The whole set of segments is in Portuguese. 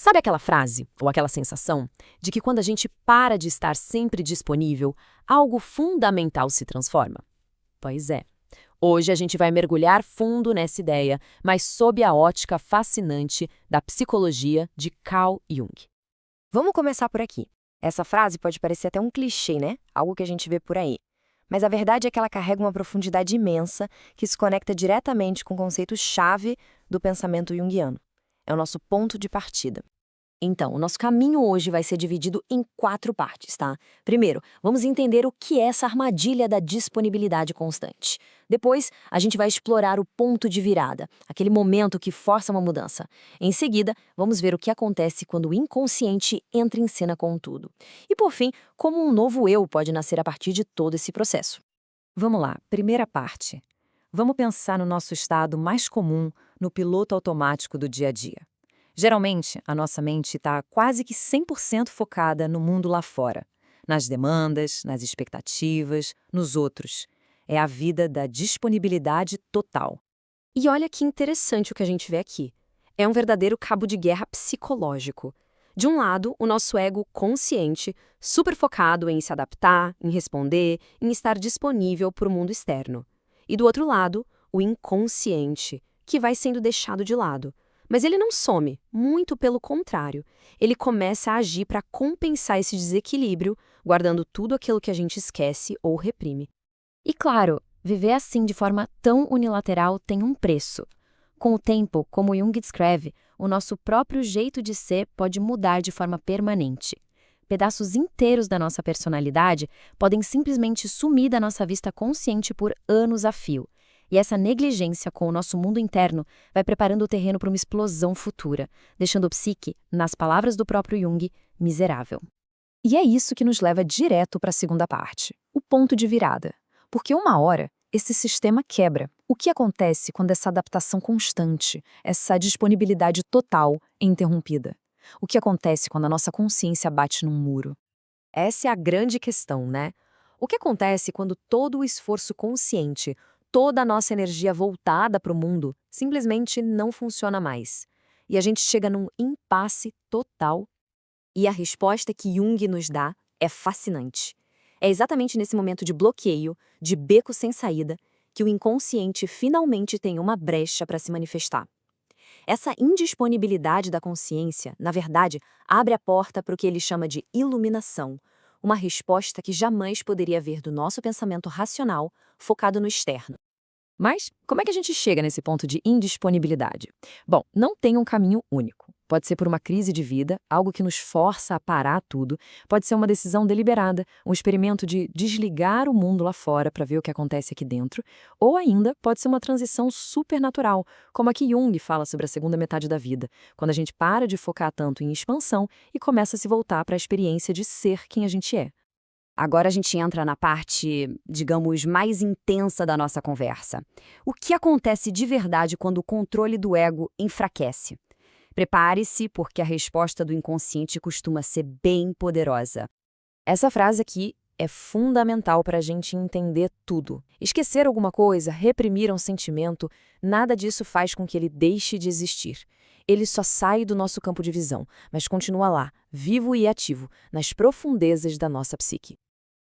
Sabe aquela frase, ou aquela sensação, de que quando a gente para de estar sempre disponível, algo fundamental se transforma? Pois é. Hoje a gente vai mergulhar fundo nessa ideia, mas sob a ótica fascinante da psicologia de Carl Jung. Vamos começar por aqui. Essa frase pode parecer até um clichê, né? Algo que a gente vê por aí. Mas a verdade é que ela carrega uma profundidade imensa que se conecta diretamente com o conceito-chave do pensamento junguiano. É o nosso ponto de partida. Então, o nosso caminho hoje vai ser dividido em 4 partes, tá? Primeiro, vamos entender o que é essa armadilha da disponibilidade constante. Depois, a gente vai explorar o ponto de virada, aquele momento que força uma mudança. Em seguida, vamos ver o que acontece quando o inconsciente entra em cena com tudo. E por fim, como um novo eu pode nascer a partir de todo esse processo. Vamos lá, primeira parte. Vamos pensar no nosso estado mais comum, no piloto automático do dia a dia. Geralmente, a nossa mente está quase que 100% focada no mundo lá fora, nas demandas, nas expectativas, nos outros. É a vida da disponibilidade total. E olha que interessante o que a gente vê aqui. É um verdadeiro cabo de guerra psicológico. De um lado, o nosso ego consciente, super focado em se adaptar, em responder, em estar disponível para o mundo externo. E do outro lado, o inconsciente, que vai sendo deixado de lado. Mas ele não some, muito pelo contrário. Ele começa a agir para compensar esse desequilíbrio, guardando tudo aquilo que a gente esquece ou reprime. E claro, viver assim de forma tão unilateral tem um preço. Com o tempo, como Jung descreve, o nosso próprio jeito de ser pode mudar de forma permanente. Pedaços inteiros da nossa personalidade podem simplesmente sumir da nossa vista consciente por anos a fio. E essa negligência com o nosso mundo interno vai preparando o terreno para uma explosão futura, deixando o psique, nas palavras do próprio Jung, miserável. E é isso que nos leva direto para a segunda parte, o ponto de virada. Porque uma hora, esse sistema quebra. O que acontece quando essa adaptação constante, essa disponibilidade total é interrompida? O que acontece quando a nossa consciência bate num muro? Essa é a grande questão, né? O que acontece quando todo o esforço consciente, toda a nossa energia voltada para o mundo, simplesmente não funciona mais? E a gente chega num impasse total. E a resposta que Jung nos dá é fascinante. É exatamente nesse momento de bloqueio, de beco sem saída, que o inconsciente finalmente tem uma brecha para se manifestar. Essa indisponibilidade da consciência, na verdade, abre a porta para o que ele chama de iluminação, uma resposta que jamais poderia vir do nosso pensamento racional, focado no externo. Mas como é que a gente chega nesse ponto de indisponibilidade? Bom, não tem um caminho único. Pode ser por uma crise de vida, algo que nos força a parar tudo. Pode ser uma decisão deliberada, um experimento de desligar o mundo lá fora para ver o que acontece aqui dentro. Ou ainda pode ser uma transição supernatural, como a que Jung fala sobre a segunda metade da vida, quando a gente para de focar tanto em expansão e começa a se voltar para a experiência de ser quem a gente é. Agora a gente entra na parte, digamos, mais intensa da nossa conversa. O que acontece de verdade quando o controle do ego enfraquece? Prepare-se, porque a resposta do inconsciente costuma ser bem poderosa. Essa frase aqui é fundamental para a gente entender tudo. Esquecer alguma coisa, reprimir um sentimento, nada disso faz com que ele deixe de existir. Ele só sai do nosso campo de visão, mas continua lá, vivo e ativo, nas profundezas da nossa psique.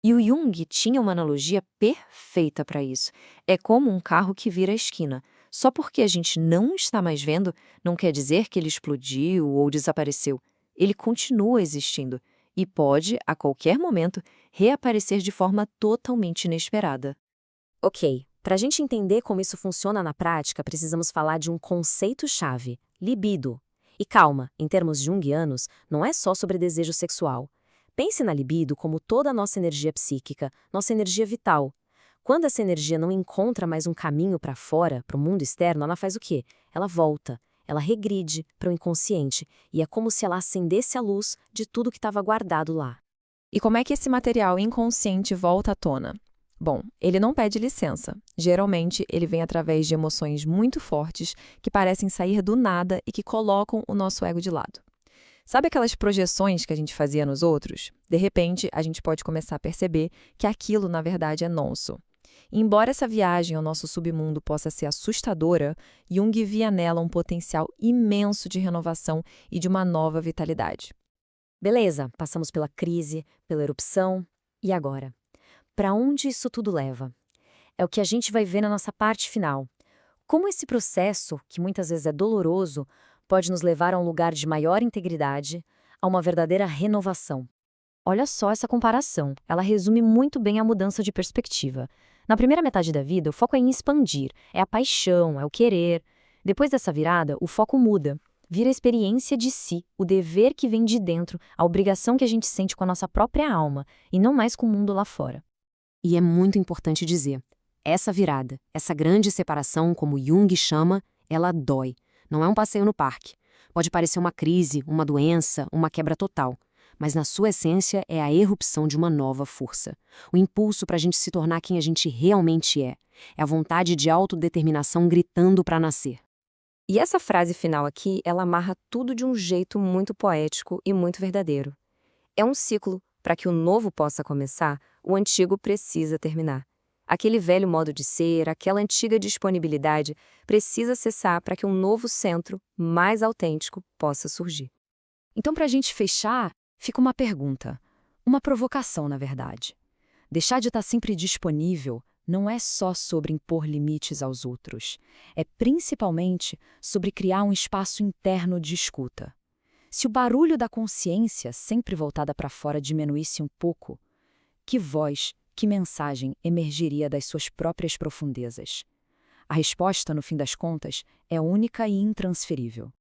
E o Jung tinha uma analogia perfeita para isso. É como um carro que vira a esquina. Só porque a gente não está mais vendo, não quer dizer que ele explodiu ou desapareceu. Ele continua existindo e pode, a qualquer momento, reaparecer de forma totalmente inesperada. Ok, para a gente entender como isso funciona na prática, precisamos falar de um conceito-chave, libido. E calma, em termos junguianos, não é só sobre desejo sexual. Pense na libido como toda a nossa energia psíquica, nossa energia vital. Quando essa energia não encontra mais um caminho para fora, para o mundo externo, ela faz o quê? Ela volta, ela regride para o inconsciente, e é como se ela acendesse a luz de tudo que estava guardado lá. E como é que esse material inconsciente volta à tona? Bom, ele não pede licença. Geralmente, ele vem através de emoções muito fortes que parecem sair do nada e que colocam o nosso ego de lado. Sabe aquelas projeções que a gente fazia nos outros? De repente, a gente pode começar a perceber que aquilo, na verdade, é nosso. Embora essa viagem ao nosso submundo possa ser assustadora, Jung via nela um potencial imenso de renovação e de uma nova vitalidade. Beleza, passamos pela crise, pela erupção, e agora? Para onde isso tudo leva? É o que a gente vai ver na nossa parte final. Como esse processo, que muitas vezes é doloroso, pode nos levar a um lugar de maior integridade, a uma verdadeira renovação. Olha só essa comparação, ela resume muito bem a mudança de perspectiva. Na primeira metade da vida, o foco é em expandir, é a paixão, é o querer. Depois dessa virada, o foco muda. Vira a experiência de si, o dever que vem de dentro, a obrigação que a gente sente com a nossa própria alma, e não mais com o mundo lá fora. E é muito importante dizer, essa virada, essa grande separação, como Jung chama, ela dói. Não é um passeio no parque. Pode parecer uma crise, uma doença, uma quebra total. Mas na sua essência é a erupção de uma nova força. O impulso para a gente se tornar quem a gente realmente é. É a vontade de autodeterminação gritando para nascer. E essa frase final aqui, ela amarra tudo de um jeito muito poético e muito verdadeiro. É um ciclo. Para que o novo possa começar, o antigo precisa terminar. Aquele velho modo de ser, aquela antiga disponibilidade, precisa cessar para que um novo centro, mais autêntico, possa surgir. Então, para a gente fechar, fica uma pergunta, uma provocação, na verdade. Deixar de estar sempre disponível não é só sobre impor limites aos outros, é principalmente sobre criar um espaço interno de escuta. Se o barulho da consciência, sempre voltada para fora, diminuísse um pouco, que voz, que mensagem emergiria das suas próprias profundezas? A resposta, no fim das contas, é única e intransferível.